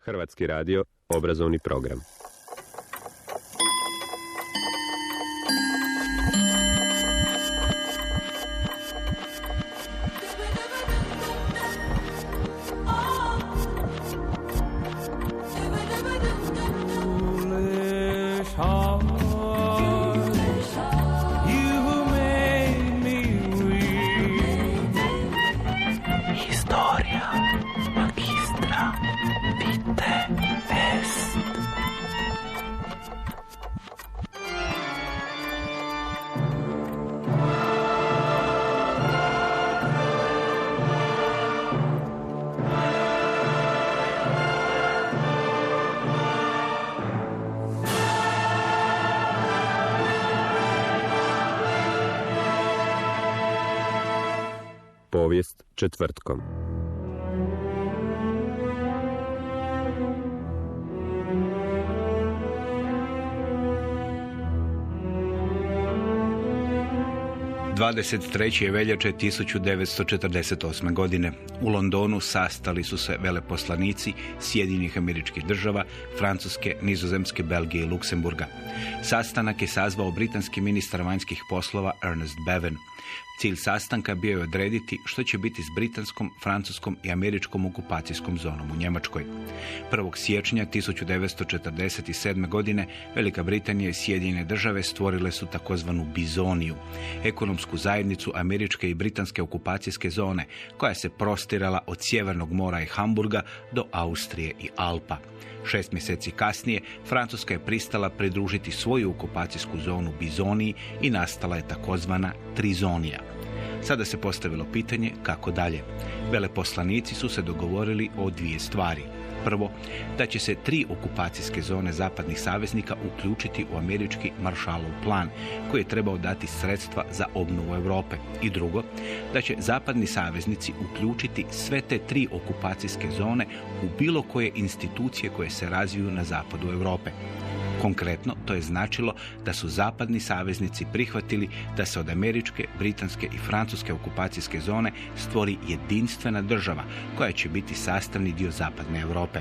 Hrvatski radio, obrazovni program. Povijest četvrtkom. Dvadeset treće veljače 1948. godine. U Londonu sastali su se veleposlanici Sjedinjenih Američkih Država, Francuske, Nizozemske, Belgije i Luksemburga. Sastanak je sazvao britanski ministar vanjskih poslova Ernest Bevin. Cilj sastanka bio je odrediti što će biti s britanskom, francuskom i američkom okupacijskom zonom u Njemačkoj. 1. siječnja 1947. godine Velika Britanija i Sjedinjene Države stvorile su takozvanu Bizoniju, ekonomsku zajednicu američke i britanske okupacijske zone, koja se prostirala od Sjevernog mora i Hamburga do Austrije i Alpa. 6 mjeseci kasnije Francuska je pristala pridružiti svoju okupacijsku zonu Bizoniji i nastala je takozvana Trizonija. Sada se postavilo pitanje kako dalje. Veleposlanici su se dogovorili o dvije stvari. Prvo, da će se 3 okupacijske zone zapadnih saveznika uključiti u američki Marshallov plan, koji je trebao dati sredstva za obnovu Europe. I drugo, da će zapadni saveznici uključiti sve te 3 okupacijske zone u bilo koje institucije koje se razviju na zapadu Europe. Konkretno, to je značilo da su zapadni saveznici prihvatili da se od američke, britanske i francuske okupacijske zone stvori jedinstvena država koja će biti sastavni dio zapadne Europe.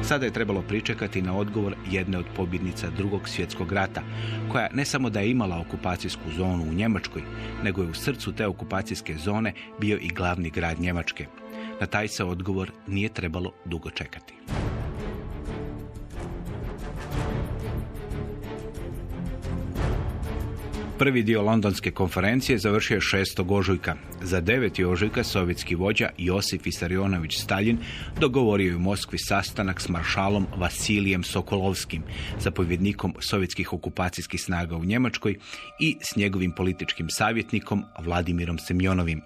Sada je trebalo pričekati na odgovor jedne od pobjednica Drugog svjetskog rata, koja ne samo da je imala okupacijsku zonu u Njemačkoj, nego je u srcu te okupacijske zone bio i glavni grad Njemačke. Na taj se odgovor nije trebalo dugo čekati. Prvi dio londonske konferencije završio je 6. ožujka. Za 9. ožujka sovjetski vođa Josif Visarionović Staljin dogovorio je u Moskvi sastanak s maršalom Vasilijem Sokolovskim, zapovjednikom sovjetskih okupacijskih snaga u Njemačkoj, i s njegovim političkim savjetnikom Vladimirom Semjonovim.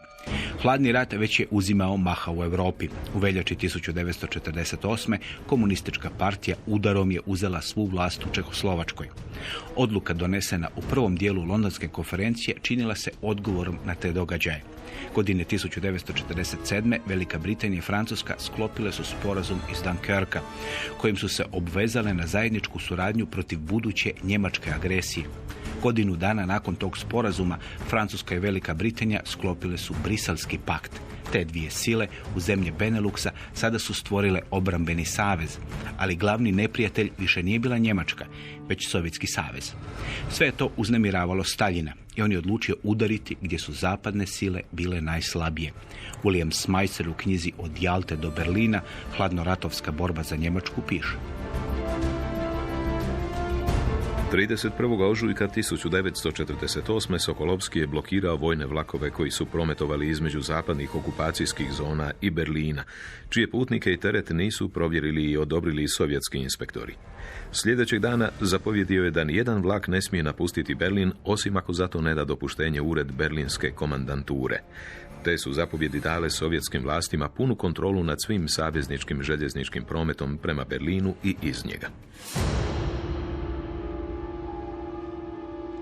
Hladni rat već je uzimao maha u Europi. U veljači 1948. komunistička partija udarom je uzela svu vlast u Čehoslovačkoj. Odluka donesena u prvom dijelu londonske konferencije činila se odgovorom na te događaje. Godine 1947. Velika Britanija i Francuska sklopile su sporazum iz Dunkirka, kojim su se obvezale na zajedničku suradnju protiv buduće njemačke agresije. Godinu dana nakon tog sporazuma Francuska i Velika Britanija sklopile su Briselski pakt. Te dvije sile u zemlje Beneluxa sada su stvorile obrambeni savez, ali glavni neprijatelj više nije bila Njemačka, već Sovjetski savez. Sve je to uznemiravalo Staljina i on je odlučio udariti gdje su zapadne sile bile najslabije. William Schmeisser u knjizi Od Jalte do Berlina, hladnoratovska borba za Njemačku, piše: 31. ožujka 1948. Sokolovski je blokirao vojne vlakove koji su prometovali između zapadnih okupacijskih zona i Berlina, čije putnike i teret nisu provjerili i odobrili sovjetski inspektori. Sljedećeg dana zapovjedio je da nijedan vlak ne smije napustiti Berlin, osim ako zato ne da dopuštenje ured berlinske komandanture. Te su zapovjedi dale sovjetskim vlastima punu kontrolu nad svim savezničkim željezničkim prometom prema Berlinu i iz njega.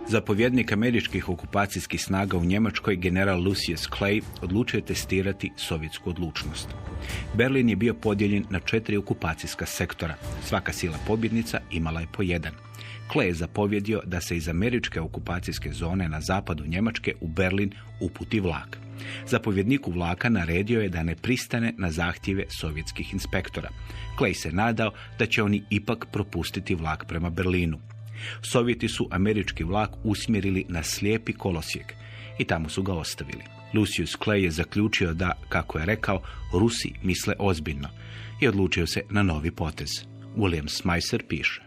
Zapovjednik američkih okupacijskih snaga u Njemačkoj, general Lucius Clay, odlučio je testirati sovjetsku odlučnost. Berlin je bio podijeljen na 4 okupacijska sektora. Svaka sila pobjednica imala je po jedan. Clay je zapovjedio da se iz američke okupacijske zone na zapadu Njemačke u Berlin uputi vlak. Zapovjedniku vlaka naredio je da ne pristane na zahtjeve sovjetskih inspektora. Clay se nadao da će oni ipak propustiti vlak prema Berlinu. Sovjeti su američki vlak usmjerili na slijepi kolosijek i tamo su ga ostavili. Lucius Clay je zaključio da, kako je rekao, Rusi misle ozbiljno i odlučio se na novi potez. William Smyser piše.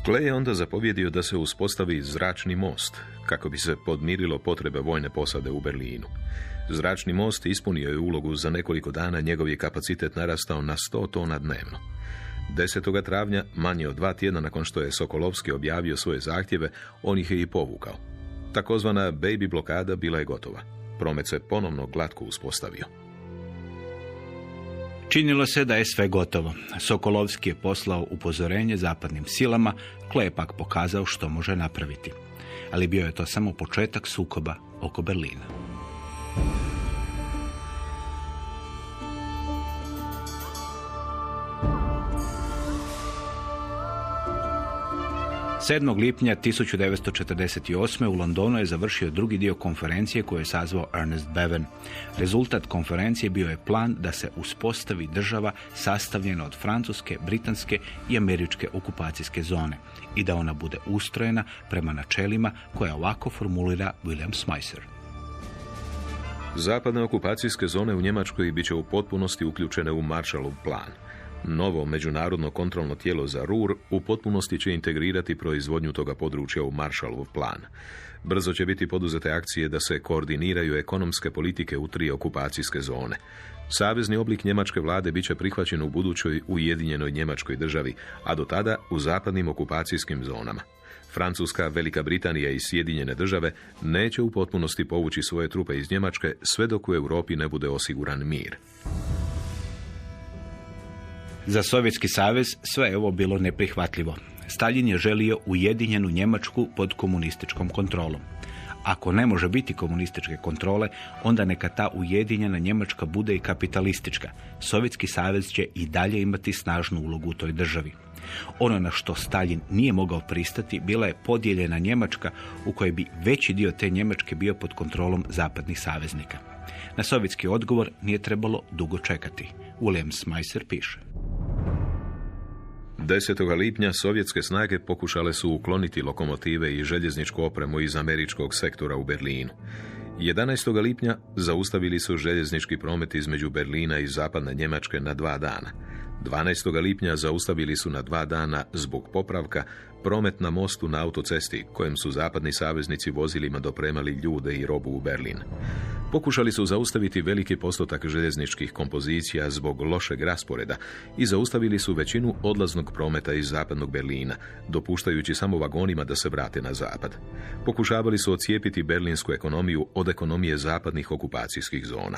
Clay je onda zapovjedio da se uspostavi zračni most, kako bi se podmirilo potrebe vojne posade u Berlinu. Zračni most ispunio je ulogu, za nekoliko dana njegov je kapacitet narastao na 100 tona dnevno. 10. travnja, manje od 2 tjedna nakon što je Sokolovski objavio svoje zahtjeve, on ih je i povukao. Takozvana baby blokada bila je gotova. Promet se ponovno glatko uspostavio. Činilo se da je sve gotovo. Sokolovski je poslao upozorenje zapadnim silama, Clay je pak pokazao što može napraviti. Ali bio je to samo početak sukoba oko Berlina. Sedmog lipnja 1948. u Londonu je završio drugi dio konferencije koju je sazvao Ernest Bevin. Rezultat konferencije bio je plan da se uspostavi država sastavljena od francuske, britanske i američke okupacijske zone i da ona bude ustrojena prema načelima koja ovako formulira William Smyser. Zapadne okupacijske zone u Njemačkoj bit će u potpunosti uključene u Marshallov plan. Novo međunarodno kontrolno tijelo za Ruhr u potpunosti će integrirati proizvodnju toga područja u Marshallov plan. Brzo će biti poduzete akcije da se koordiniraju ekonomske politike u 3 okupacijske zone. Savezni oblik njemačke vlade bit će prihvaćen u budućoj ujedinjenoj Njemačkoj državi, a do tada u zapadnim okupacijskim zonama. Francuska, Velika Britanija i Sjedinjene države neće u potpunosti povući svoje trupe iz Njemačke sve dok u Europi ne bude osiguran mir. Za Sovjetski savez sve je ovo bilo neprihvatljivo. Stalin je želio ujedinjenu Njemačku pod komunističkom kontrolom. Ako ne može biti komunističke kontrole, onda neka ta ujedinjena Njemačka bude i kapitalistička. Sovjetski savez će i dalje imati snažnu ulogu u toj državi. Ono na što Stalin nije mogao pristati bila je podijeljena Njemačka u kojoj bi veći dio te Njemačke bio pod kontrolom zapadnih saveznika. Na sovjetski odgovor nije trebalo dugo čekati. William Smyser piše. 10. lipnja sovjetske snage pokušale su ukloniti lokomotive i željezničku opremu iz američkog sektora u Berlinu. 11. lipnja zaustavili su željeznički promet između Berlina i zapadne Njemačke na 2 dana. 12. lipnja zaustavili su na 2 dana zbog popravka promet na mostu na autocesti kojem su zapadni saveznici vozilima dopremali ljude i robu u Berlin. Pokušali su zaustaviti veliki postotak željezničkih kompozicija zbog lošeg rasporeda i zaustavili su većinu odlaznog prometa iz zapadnog Berlina, dopuštajući samo vagonima da se vrate na zapad. Pokušavali su odcijepiti berlinsku ekonomiju od ekonomije zapadnih okupacijskih zona.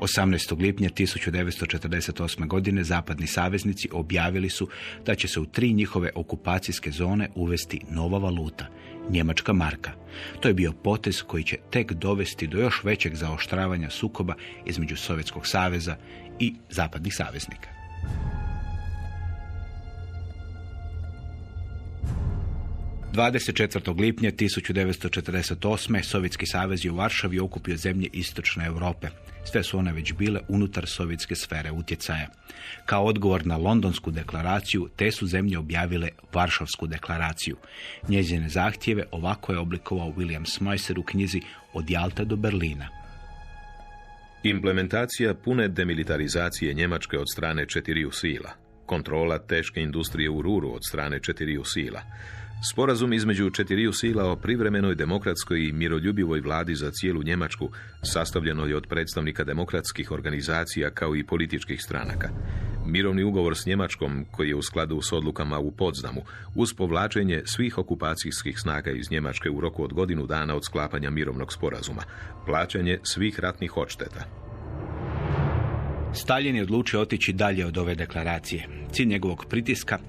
18. lipnja 1948. godine zapadni saveznici objavili su da će se u 3 njihove okupacijske zone uvesti nova valuta, njemačka marka. To je bio potez koji će tek dovesti do još većeg zaoštravanja sukoba između Sovjetskog saveza i zapadnih saveznika. – 24. lipnja 1948. Sovjetski savez je u Varšavi okupio zemlje istočne Europe. Sve su one već bile unutar sovjetske sfere utjecaja. Kao odgovor na Londonsku deklaraciju, te su zemlje objavile Varšavsku deklaraciju. Njezine zahtjeve ovako je oblikovao William Smyser u knjizi Od Jalta do Berlina. Implementacija pune demilitarizacije Njemačke od strane 4 sila. Kontrola teške industrije u Ruhru od strane 4 sila. Sporazum između 4 sila o privremenoj demokratskoj i miroljubivoj vladi za cijelu Njemačku sastavljeno je od predstavnika demokratskih organizacija kao i političkih stranaka. Mirovni ugovor s Njemačkom, koji je u skladu s odlukama u Potsdamu, uz povlačenje svih okupacijskih snaga iz Njemačke u roku od 1 godinu dana od sklapanja mirovnog sporazuma, plaćanje svih ratnih odšteta. Stalin je odlučio otići dalje od ove deklaracije. Cilj njegovog pritiska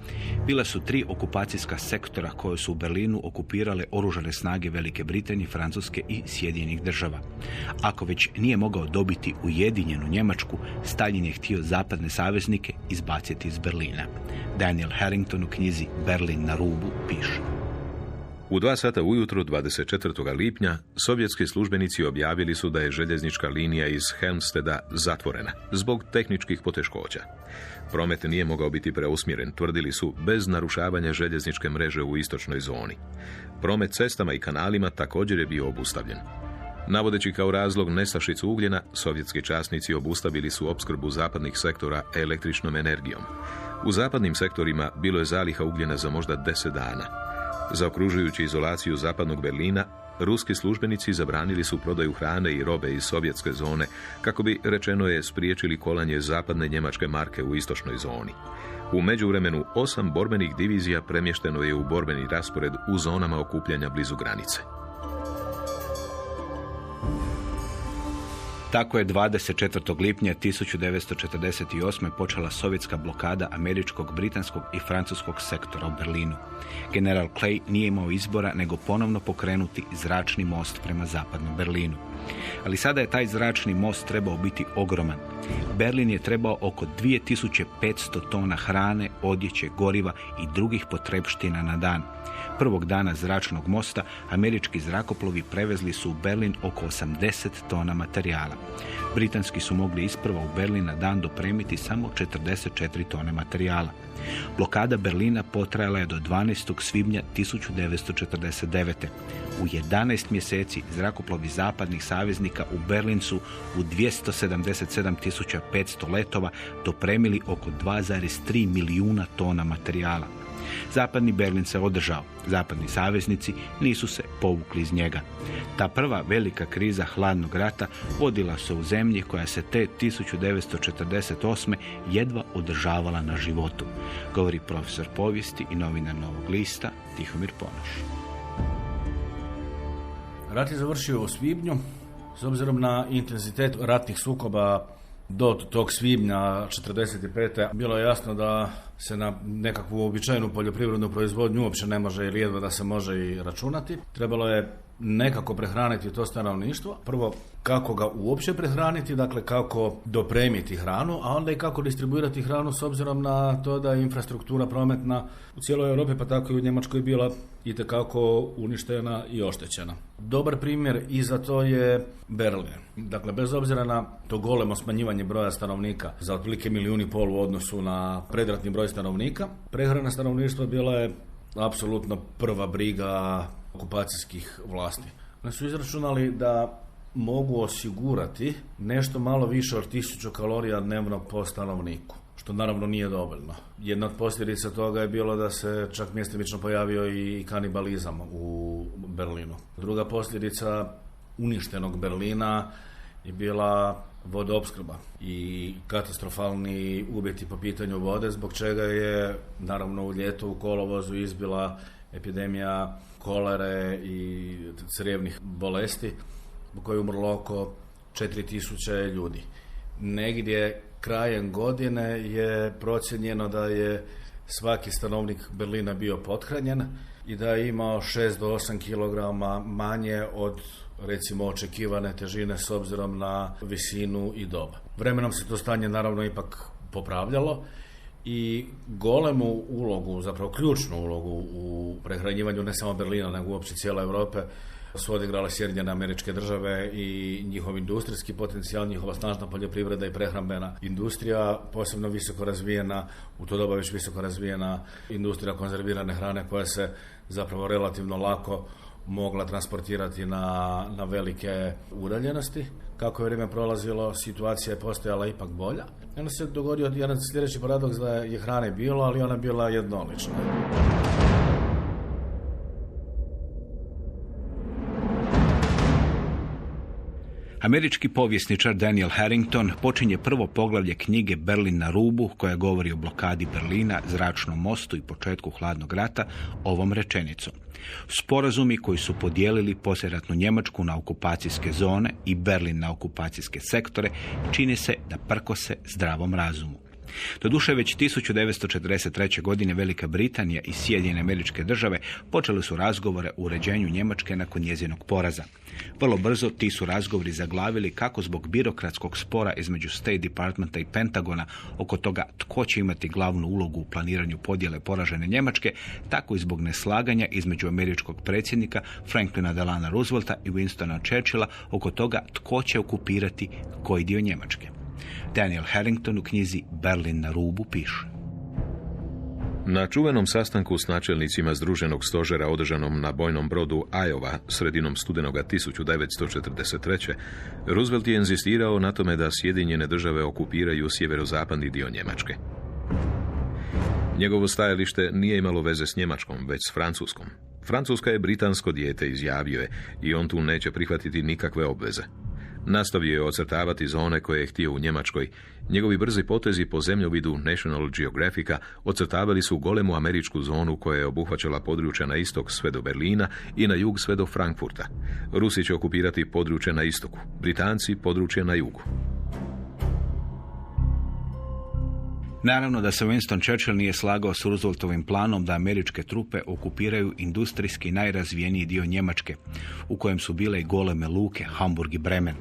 bila su 3 okupacijska sektora koje su u Berlinu okupirale oružane snage Velike Britanije, Francuske i Sjedinjenih država. Ako već nije mogao dobiti ujedinjenu Njemačku, Stalin je htio zapadne saveznike izbaciti iz Berlina. Daniel Harrington u knjizi Berlin na rubu piše: U 2 sata ujutro 24. lipnja sovjetski službenici objavili su da je željeznička linija iz Helmsteda zatvorena zbog tehničkih poteškoća. Promet nije mogao biti preusmjeren, tvrdili su, bez narušavanja željezničke mreže u istočnoj zoni. Promet cestama i kanalima također je bio obustavljen. Navodeći kao razlog nestašicu ugljena, sovjetski časnici obustavili su opskrbu zapadnih sektora električnom energijom. U zapadnim sektorima bilo je zaliha ugljena za možda 10 dana. Zaokružujući izolaciju zapadnog Berlina, ruski službenici zabranili su prodaju hrane i robe iz sovjetske zone, kako bi, rečeno je, spriječili kolanje zapadne njemačke marke u istočnoj zoni. U međuvremenu 8 borbenih divizija premješteno je u borbeni raspored u zonama okupljanja blizu granice. Tako je 24. lipnja 1948. počela sovjetska blokada američkog, britanskog i francuskog sektora u Berlinu. General Clay nije imao izbora nego ponovno pokrenuti zračni most prema zapadnom Berlinu. Ali sada je taj zračni most trebao biti ogroman. Berlin je trebao oko 2500 tona hrane, odjeće, goriva i drugih potrepština na dan. Prvog dana zračnog mosta američki zrakoplovi prevezli su u Berlin oko 80 tona materijala. Britanski su mogli isprva u Berlin na dan dopremiti samo 44 tone materijala. Blokada Berlina potrajala je do 12. svibnja 1949. U 11 mjeseci zrakoplovi zapadnih saveznika u Berlin su u 277.500 letova dopremili oko 2,3 milijuna tona materijala. Zapadni Berlin se održao. Zapadni saveznici nisu se povukli iz njega. Ta prva velika kriza hladnog rata vodila se u zemlji koja se te 1948. jedva održavala na životu, govori profesor povijesti i novinar Novog lista Tihomir Ponoš. Rat je završio u svibnju. S obzirom na intenzitet ratnih sukoba do tog svibnja 1945. bilo je jasno da se na nekakvu uobičajenu poljoprivrednu proizvodnju uopće ne može ili jedva da se može i računati. Trebalo je nekako prehraniti to stanovništvo. Prvo, kako ga uopće prehraniti, dakle kako dopremiti hranu, a onda i kako distribuirati hranu s obzirom na to da je infrastruktura prometna u cijeloj Europi, pa tako i u Njemačkoj bila itekako uništena i oštećena. Dobar primjer i za to je Berlin. Dakle, bez obzira na to golemo smanjivanje broja stanovnika za otprilike 1,5 milijuna u odnosu na predratni broj stanovnika, prehrana stanovništva bila je apsolutno prva briga okupacijskih vlasti. Oni su izračunali da mogu osigurati nešto malo više od 1000 kalorija dnevno po stanovniku, što naravno nije dovoljno. Jedna od posljedica toga je bilo da se čak mjestimično pojavio i kanibalizam u Berlinu. Druga posljedica uništenog Berlina je bila vodoopskrba i katastrofalni uvjeti po pitanju vode, zbog čega je naravno u ljetu u kolovozu izbila epidemija kolere i crijevnih bolesti, u kojoj je umrlo oko 4000 ljudi. Negdje krajem godine je procijenjeno da je svaki stanovnik Berlina bio pothranjen i da je imao 6 do 8 kg manje od recimo očekivane težine s obzirom na visinu i dob. Vremenom se to stanje naravno ipak popravljalo i golemu ulogu, zapravo ključnu ulogu u prehranjivanju ne samo Berlina nego uopće cijele Europe su odigrale Sjedinjene Američke Države i njihov industrijski potencijal, njihova snažna poljoprivreda i prehrambena industrija, posebno visoko razvijena, u to doba već visoko razvijena industrija konzervirane hrane koja se zapravo relativno lako mogla transportirati na velike udaljenosti. Kako je vrijeme prolazilo, situacija je postojala ipak bolja. Onda se dogodio jedan sljedeći paradoks da je hrane bilo, ali ona bila jednolična. Američki povjesničar Daniel Harrington počinje prvo poglavlje knjige Berlin na rubu, koja govori o blokadi Berlina, zračnom mostu i početku hladnog rata, ovom rečenicom. Sporazumi koji su podijelili poslijeratnu Njemačku na okupacijske zone i Berlin na okupacijske sektore čini se da prkose zdravom razumu. Doduše, već 1943. godine Velika Britanija i Sjedinjene Američke Države počeli su razgovore o uređenju Njemačke nakon njezinog poraza. Vrlo brzo ti su razgovori zaglavili kako zbog birokratskog spora između State Departmenta i Pentagona oko toga tko će imati glavnu ulogu u planiranju podjele poražene Njemačke, tako i zbog neslaganja između američkog predsjednika Franklina Delana Roosevelta i Winstona Churchilla oko toga tko će okupirati koji dio Njemačke. Daniel Harrington u knjizi Berlin na rubu piše: Na čuvenom sastanku s načelnicima Združenog stožera održanom na bojnom brodu Iowa sredinom studenoga 1943. Roosevelt je inzistirao na tome da Sjedinjene Države okupiraju sjeverozapadni dio Njemačke. Njegovo stajalište nije imalo veze s Njemačkom, već s Francuskom. Francuska je britansko dijete, izjavio je, i on tu neće prihvatiti nikakve obveze. Nastavio je ocrtavati zone koje je htio u Njemačkoj. Njegovi brzi potezi po zemljovidu National Geographica ocrtavali su golemu američku zonu koja je obuhvaćala područja na istok sve do Berlina i na jug sve do Frankfurta. Rusi će okupirati područje na istoku, Britanci područje na jugu. Naravno da se Winston Churchill nije slagao s Rooseveltovim planom da američke trupe okupiraju industrijski najrazvijeniji dio Njemačke, u kojem su bile i goleme luke, Hamburg i Bremen.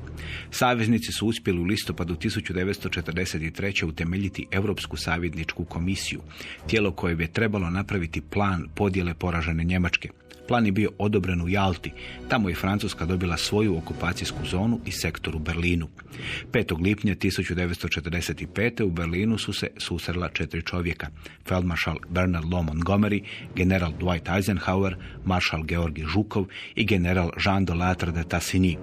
Saveznici su uspjeli u listopadu 1943. utemeljiti Europsku savjetničku komisiju, tijelo koje je trebalo napraviti plan podjele poražene Njemačke. Plan je bio odobren u Jalti. Tamo je Francuska dobila svoju okupacijsku zonu i sektor u Berlinu. 5. lipnja 1945. u Berlinu su se susrela 4 čovjeka. Feldmaršal Bernard Law Montgomery, general Dwight Eisenhower, maršal Georgi Žukov i general Jean de Lattre de Tassigny.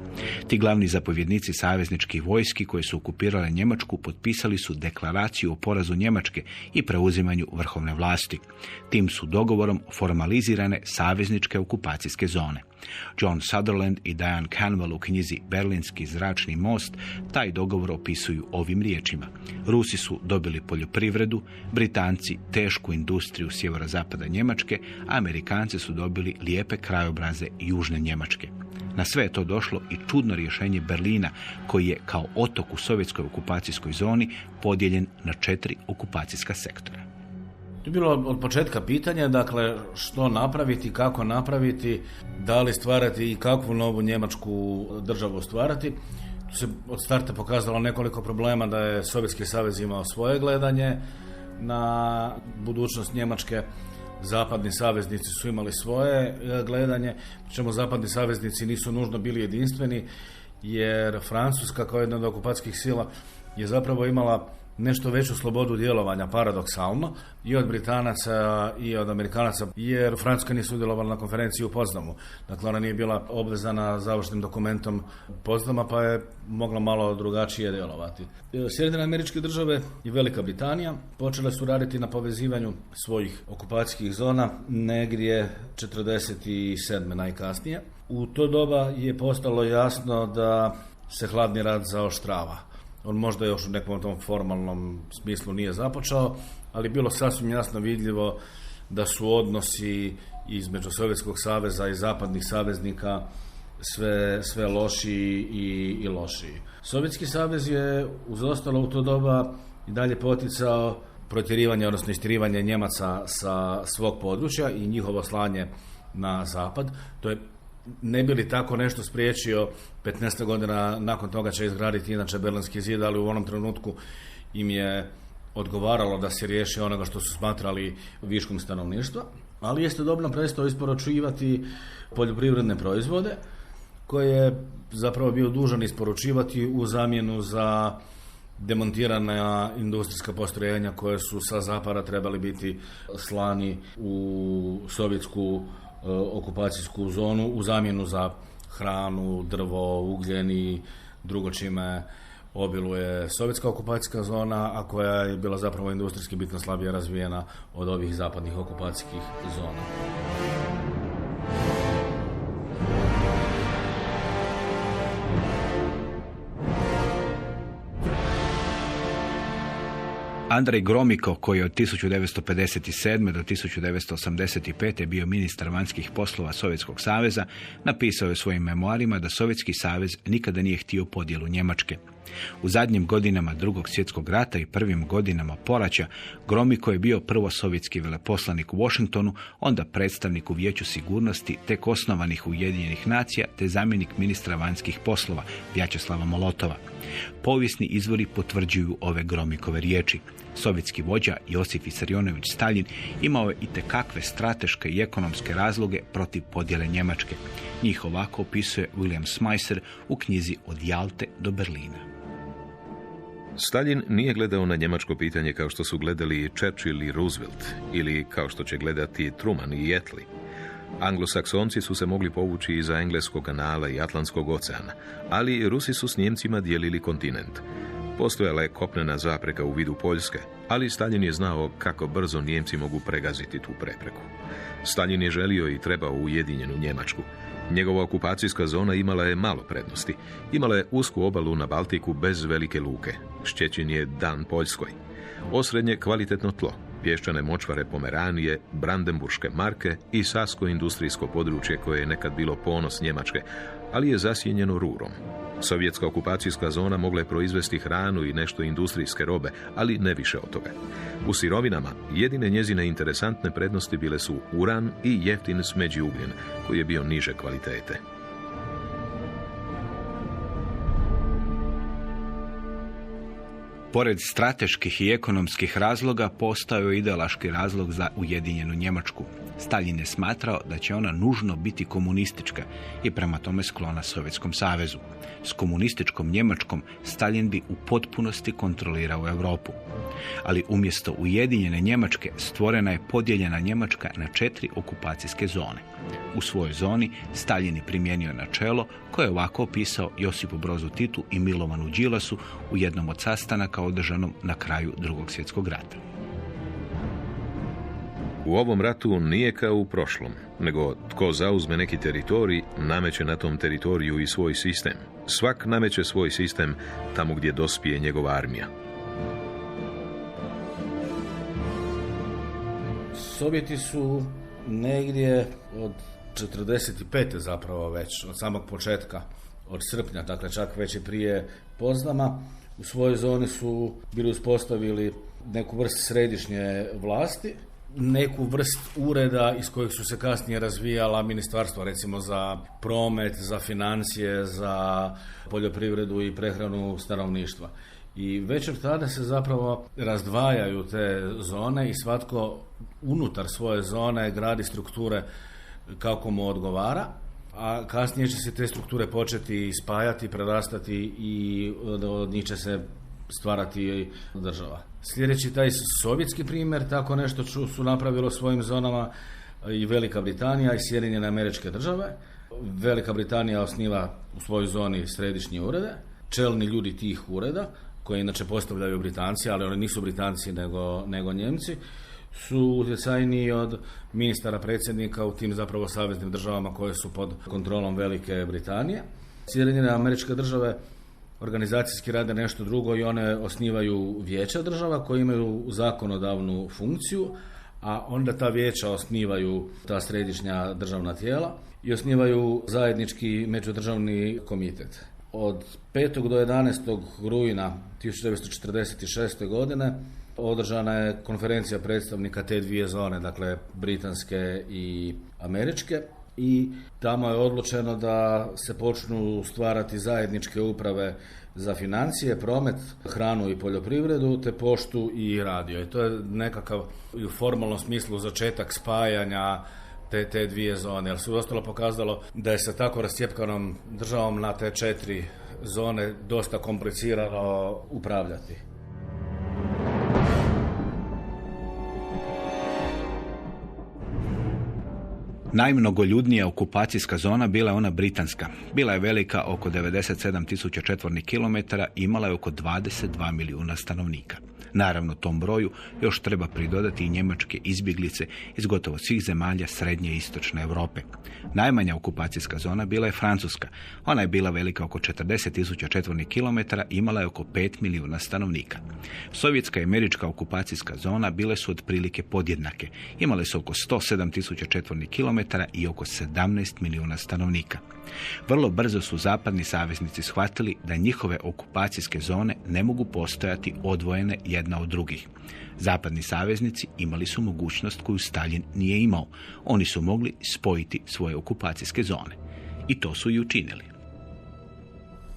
Ti glavni zapovjednici savezničkih vojski koji su okupirale Njemačku potpisali su deklaraciju o porazu Njemačke i preuzimanju vrhovne vlasti. Tim su dogovorom formalizirane savezničke okupacijske zone. John Sutherland i Diane Canwell u knjizi Berlinski zračni most taj dogovor opisuju ovim riječima. Rusi su dobili poljoprivredu, Britanci tešku industriju sjeverozapada Njemačke, a Amerikanci su dobili lijepe krajobraze južne Njemačke. Na sve je to došlo i čudno rješenje Berlina, koji je kao otok u sovjetskoj okupacijskoj zoni podijeljen na 4 okupacijska sektora. To je bilo od početka pitanja, dakle, što napraviti, kako napraviti, da li stvarati i kakvu novu njemačku državu stvarati. Tu se od starta pokazalo nekoliko problema, da je Sovjetski savez imao svoje gledanje na budućnost Njemačke, zapadni saveznici su imali svoje gledanje, čemu zapadni saveznici nisu nužno bili jedinstveni, jer Francuska kao jedna od okupacijskih sila je zapravo imala nešto veću slobodu djelovanja, paradoksalno, i od Britanaca i od Amerikanaca, jer Francuska nije sudjelovala na konferenciji u Poznamu. Dakle, ona nije bila obvezana završnim dokumentom Poznama, pa je mogla malo drugačije djelovati. Sjedinjene Američke Države i Velika Britanija počele su raditi na povezivanju svojih okupacijskih zona negdje 1947. najkasnije. U to doba je postalo jasno da se hladni rat zaoštrava. On možda još u nekom tom formalnom smislu nije započeo, ali bilo sasvim jasno vidljivo da su odnosi između Sovjetskog saveza i zapadnih saveznika sve lošiji i lošiji. Sovjetski savez je uz ostalo u to doba i dalje poticao protjerivanje, odnosno istjerivanje Njemaca sa svog područja i njihovo slanje na zapad. To je, ne bi li tako nešto spriječio, 15 godina nakon toga će izgraditi inače Berlinski zid, ali u onom trenutku im je odgovaralo da se riješi onoga što su smatrali viškom stanovništva, ali je istodobno prestao isporučivati poljoprivredne proizvode koje je zapravo bio dužan isporučivati u zamjenu za demontirana industrijska postrojenja koje su sa zapada trebali biti slani u sovjetsku okupacijsku zonu u zamjenu za hranu, drvo, ugljen i drugo čime obiluje sovjetska okupacijska zona, a koja je bila zapravo industrijski bitno slabije razvijena od ovih zapadnih okupacijskih zona. Andrej Gromyko, koji je od 1957. do 1985. bio ministar vanjskih poslova Sovjetskog saveza, napisao je u svojim memoarima da Sovjetski savez nikada nije htio podjelu Njemačke. U zadnjim godinama Drugog svjetskog rata i prvim godinama poraća Gromyko je bio prvo sovjetski veleposlanik u Washingtonu, onda predstavnik u Vijeću sigurnosti tek osnovanih Ujedinjenih nacija te zamjenik ministra vanjskih poslova Vjačeslava Molotova. Povijesni izvori potvrđuju ove Gromykove riječi. Sovjetski vođa Josif Visarionović Staljin imao je itekakve strateške i ekonomske razloge protiv podjele Njemačke. Njih ovako opisuje William Smyser u knjizi Od Jalte do Berlina. Staljin nije gledao na njemačko pitanje kao što su gledali Churchill i Roosevelt ili kao što će gledati Truman i Attlee. Anglosaksonci su se mogli povući iza Engleskog kanala i Atlantskog oceana, ali Rusi su s Njemcima dijelili kontinent. Postojala je kopnena zapreka u vidu Poljske, ali Staljin je znao kako brzo Nijemci mogu pregaziti tu prepreku. Staljin je želio i trebao ujedinjenu Njemačku. Njegova okupacijska zona imala je malo prednosti. Imala je usku obalu na Baltiku bez velike luke. Šćećin je dan Poljskoj. Osrednje kvalitetno tlo, pješčane močvare Pomeranije, Brandenburške marke i sasko industrijsko područje koje je nekad bilo ponos Njemačke, ali je zasjenjeno rurom. Sovjetska okupacijska zona mogla je proizvesti hranu i nešto industrijske robe, ali ne više od toga. U sirovinama jedine njezine interesantne prednosti bile su uran i jeftin smeđi ugljen, koji je bio niže kvalitete. Pored strateških i ekonomskih razloga, postojao je ideološki razlog za ujedinjenu Njemačku. Staljin je smatrao da će ona nužno biti komunistička i prema tome sklona Sovjetskom savezu. S komunističkom Njemačkom Staljin bi u potpunosti kontrolirao Europu. Ali umjesto ujedinjene Njemačke stvorena je podijeljena Njemačka na 4 okupacijske zone. U svojoj zoni Staljin je primijenio načelo koje je ovako opisao Josipu Brozu Titu i Milovanu Đilasu u jednom od sastanaka održanom na kraju Drugog svjetskog rata. U ovom ratu nije kao u prošlom, nego tko zauzme neki teritorij, nameće na tom teritoriju i svoj sistem. Svak nameće svoj sistem tamo gdje dospije njegova armija. Sovjeti su negdje od 45. zapravo već, od samog početka, od srpnja, dakle čak već i prije Poznama, u svojoj zoni su bili uspostavili neku vrst središnje vlasti, neku vrst ureda iz kojih su se kasnije razvijala ministarstva, recimo za promet, za financije, za poljoprivredu i prehranu stanovništva. I već od tada se zapravo razdvajaju te zone i svatko unutar svoje zone gradi strukture kako mu odgovara, a kasnije će se te strukture početi spajati, prerastati i od njih će se stvarati država. Sljedeći taj sovjetski primjer, tako nešto su napravilo svojim zonama i Velika Britanija i Sjedinjene Američke Države. Velika Britanija osniva u svojoj zoni središnje urede, čelni ljudi tih ureda, koje inače postavljaju Britanci, ali oni nisu Britanci nego Njemci, su utjecajniji od ministara predsjednika u tim zapravo saveznim državama koje su pod kontrolom Velike Britanije. Sjedinjene Američke Države organizacijski rade nešto drugo i one osnivaju vijeća država koje imaju zakonodavnu funkciju, a onda ta vijeća osnivaju ta središnja državna tijela i osnivaju zajednički međudržavni komitet. Od 5. do 11. rujna 1946. godine održana je konferencija predstavnika te dvije zone, dakle britanske i američke, i tamo je odlučeno da se počnu stvarati zajedničke uprave za financije, promet, hranu i poljoprivredu, te poštu i radio. I to je nekakav u formalnom smislu začetak spajanja te dvije zone, jer se ostalo pokazalo da je sa tako rascjepkanom državom na te 4 zone dosta komplicirano upravljati. Najmnogoljudnija okupacijska zona bila je ona britanska. Bila je velika oko 97.000 četvornih kilometara i imala je oko 22 milijuna stanovnika. Naravno, tom broju još treba pridodati i njemačke izbjeglice iz gotovo svih zemalja srednje i istočne Europe. Najmanja okupacijska zona bila je Francuska. Ona je bila velika oko 40.000 četvornih kilometara i imala je oko 5 milijuna stanovnika. Sovjetska i američka okupacijska zona bile su otprilike podjednake. Imale su oko 107.000 četvornih kilometara i oko 17 milijuna stanovnika. Vrlo brzo su zapadni saveznici shvatili da njihove okupacijske zone ne mogu postojati odvojene jedna od drugih. Zapadni saveznici imali su mogućnost koju Stalin nije imao. Oni su mogli spojiti svoje okupacijske zone. I to su i učinili.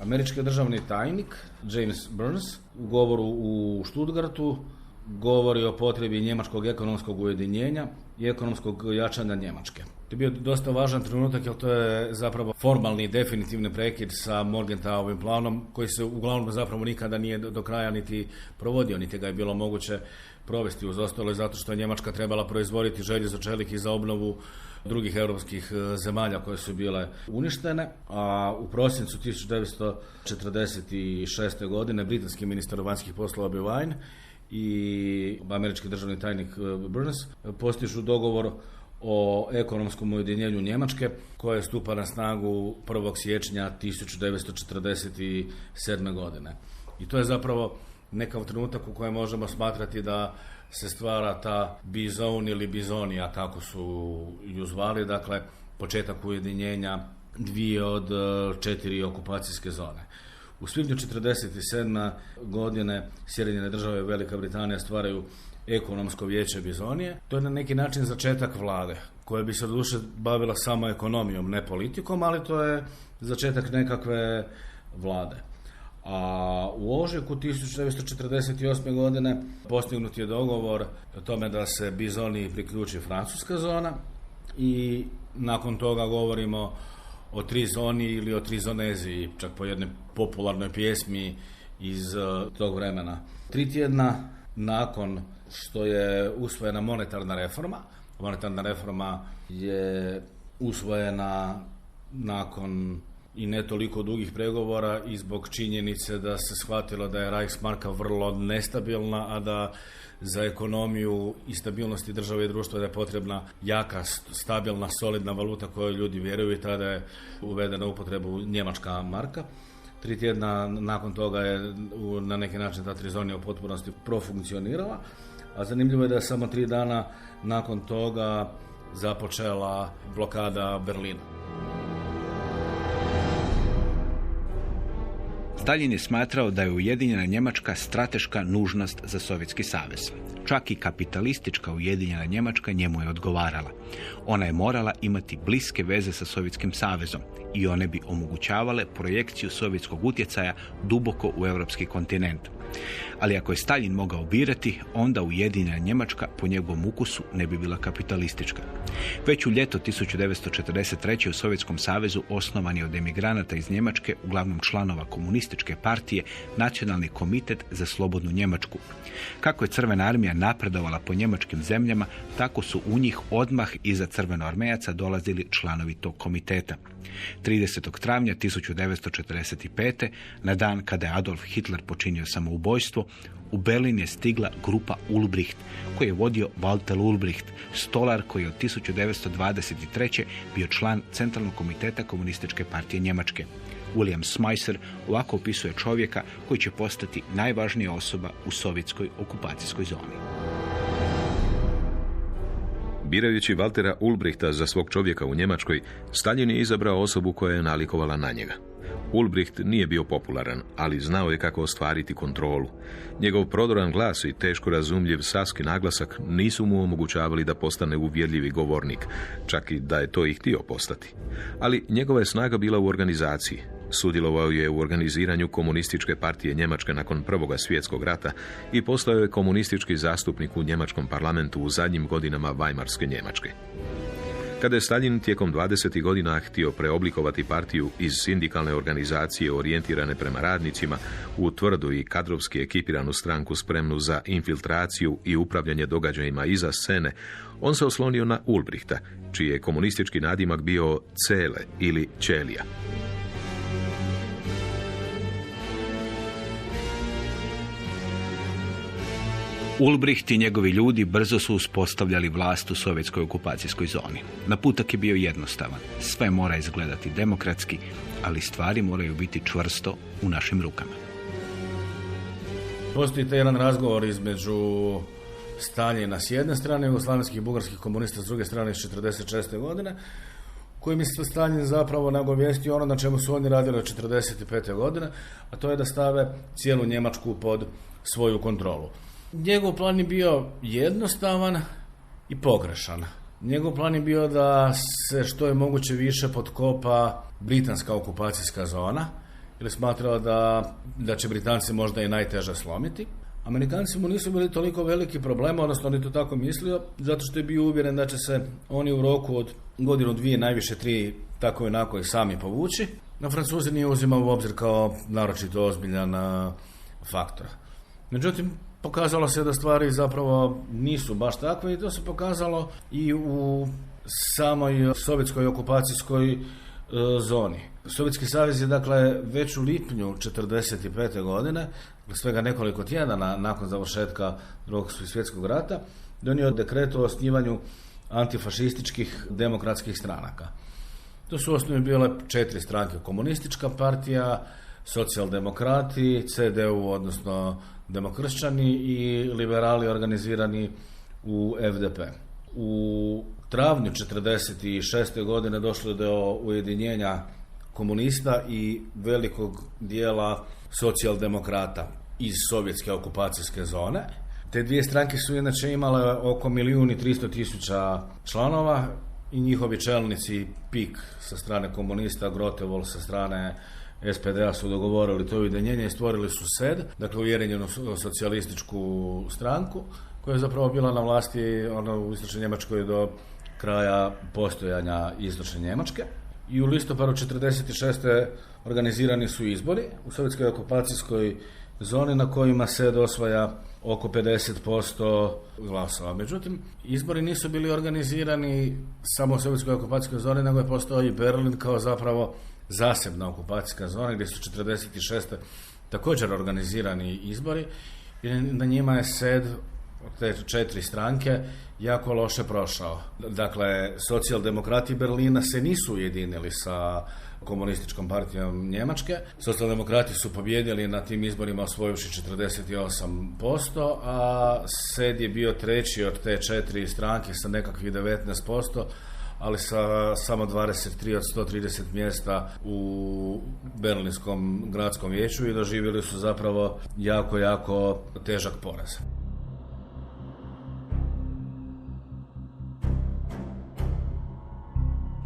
Američki državni tajnik James Burns u govoru u Stuttgartu govori o potrebi njemačkog ekonomskog ujedinjenja i ekonomskog jačanja Njemačke. To je bio dosta važan trenutak jer to je zapravo formalni i definitivni prekid sa Morgenthauovim planom koji se uglavnom zapravo nikada nije do kraja niti provodio, niti ga je bilo moguće provesti uz ostalo, zato što je Njemačka trebala proizvoditi željezo, čelik i za obnovu drugih europskih zemalja koje su bile uništene, a u prosincu 1946. godine britanski ministar vanjskih poslova Bevine i američki državni tajnik Burns postižu dogovor o ekonomskom ujedinjenju Njemačke koje stupa na snagu 1. siječnja 1947. godine. I to je zapravo nekav trenutak u kojem možemo smatrati da se stvara ta bizon ili bizonija, kako su ju zvali, dakle početak ujedinjenja dvije od 4 okupacijske zone. U svibnju 1947. godine Sjedinjene države i Velika Britanija stvaraju ekonomsko vijeće Bizonije. To je na neki način začetak vlade, koja bi se doduše bavila samo ekonomijom, ne politikom, ali to je začetak nekakve vlade. A u ožujku 1948. godine postignut je dogovor o tome da se Bizoniji priključi francuska zona i nakon toga govorimo o 3 zoni ili o 3 zoneziji, čak po jednoj popularnoj pjesmi iz tog vremena. 3 tjedna nakon što je usvojena monetarna reforma je usvojena nakon i ne toliko dugih pregovora i zbog činjenice da se shvatilo da je Reichsmarka vrlo nestabilna, a da za ekonomiju i stabilnosti države i društva da je potrebna jaka, stabilna, solidna valuta kojoj ljudi vjeruju i tada je uvedena u upotrebu njemačka marka. 3 tjedna nakon toga je na neki način ta trizonija u potpunosti profunkcionirala, a zanimljivo je da je samo 3 dana nakon toga započela blokada Berlina. Stalin je smatrao da je ujedinjena Njemačka strateška nužnost za Sovjetski savez. Čak i kapitalistička ujedinjena Njemačka njemu je odgovarala. Ona je morala imati bliske veze sa Sovjetskim savezom i one bi omogućavale projekciju sovjetskog utjecaja duboko u europski kontinent. Ali ako je Stalin mogao birati, onda ujedinjena Njemačka po njegovom ukusu ne bi bila kapitalistička. Već u ljeto 1943. u Sovjetskom savezu osnovan je od emigranata iz Njemačke, uglavnom članova komunističke partije, Nacionalni komitet za slobodnu Njemačku. Kako je Crvena armija napredovala po njemačkim zemljama, tako su u njih odmah iza crvenoarmejaca dolazili članovi tog komiteta. 30. travnja 1945. na dan kada je Adolf Hitler počinio samoubojstvo, u Berlin je stigla grupa Ulbricht, koju je vodio Walter Ulbricht, stolar koji je od 1923. bio član Centralnog komiteta Komunističke partije Njemačke. William Smyser ovako opisuje čovjeka koji će postati najvažnija osoba u sovjetskoj okupacijskoj zoni. Birajući Waltera Ulbrichta za svog čovjeka u Njemačkoj, Stalin je izabrao osobu koja je nalikovala na njega. Ulbricht nije bio popularan, ali znao je kako ostvariti kontrolu. Njegov prodoran glas i teško razumljiv saski naglasak nisu mu omogućavali da postane uvjerljivi govornik, čak i da je to i htio postati. Ali njegova je snaga bila u organizaciji. Sudjelovao je u organiziranju Komunističke partije Njemačke nakon Prvog svjetskog rata i postao je komunistički zastupnik u njemačkom parlamentu u zadnjim godinama Vajmarske Njemačke. Kada je Stalin tijekom 20. godina htio preoblikovati partiju iz sindikalne organizacije orijentirane prema radnicima u tvrdu i kadrovski ekipiranu stranku spremnu za infiltraciju i upravljanje događajima iza scene, on se oslonio na Ulbrichta, čiji je komunistički nadimak bio Cele ili Ćelija. Ulbricht i njegovi ljudi brzo su uspostavljali vlast u sovjetskoj okupacijskoj zoni. Naputak je bio jednostavan. Sve mora izgledati demokratski, ali stvari moraju biti čvrsto u našim rukama. Postoji jedan razgovor između Staljina s jedne strane, jugoslavenskih i bugarskih komunista s druge strane iz 1946. godine, kojim je Staljin zapravo nagovijestio ono na čemu su oni radili od 1945. godine, a to je da stave cijelu Njemačku pod svoju kontrolu. Njegov plan je bio jednostavan i pogrešan. Njegov plan je bio da se što je moguće više potkopa britanska okupacijska zona, jer je smatrao da će Britanci možda i najteže slomiti. Amerikanci mu nisu bili toliko veliki problem, odnosno on je to tako mislio, zato što je bio uvjeren da će se oni u roku od godinu, dvije, najviše 3, tako i onako i sami povući. No Francuzi nije uzimao u obzir kao naročito ozbiljan faktor. Međutim, pokazalo se da stvari zapravo nisu baš takve i to se pokazalo i u samoj sovjetskoj okupacijskoj zoni. Sovjetski savez je dakle već u lipnju 1945. godine, svega nekoliko tjedana nakon završetka Drugog svjetskog rata, donio dekret o osnivanju antifašističkih demokratskih stranaka. To su osnovi bile 4 stranke: komunistička partija, socijaldemokrati, CDU, odnosno demokršćani, i liberali organizirani u FDP. U travnju 1946. godine došlo je do ujedinjenja komunista i velikog dijela socijaldemokrata iz sovjetske okupacijske zone. Te dvije stranke su inače imale oko 1.300.000 članova i njihovi čelnici PIK sa strane komunista, Grotevol sa strane SPD-a su dogovorili to ujedinjenje i stvorili su SED, dakle ujedinjenu socijalističku stranku, koja je zapravo bila na vlasti u istočnoj Njemačkoj do kraja postojanja istočne Njemačke. I u listopadu 1946. organizirani su izbori u sovjetskoj okupacijskoj zoni na kojima SED osvaja oko 50% glasova. Međutim, izbori nisu bili organizirani samo u sovjetskoj okupacijskoj zoni, nego je postao i Berlin kao zapravo zasebna okupacijska zona gdje su 1946. također organizirani izbori i na njima je SED te 4 stranke jako loše prošao. Dakle, socijaldemokrati Berlina se nisu ujedinili sa komunističkom partijom Njemačke. Socijaldemokrati su pobijedili na tim izborima osvojivši 48%, a SED je bio treći od te 4 stranke sa nekakvih 19%, ali sa samo 23 od 130 mjesta u Berlinskom gradskom vijeću i doživjeli su zapravo jako težak poraz.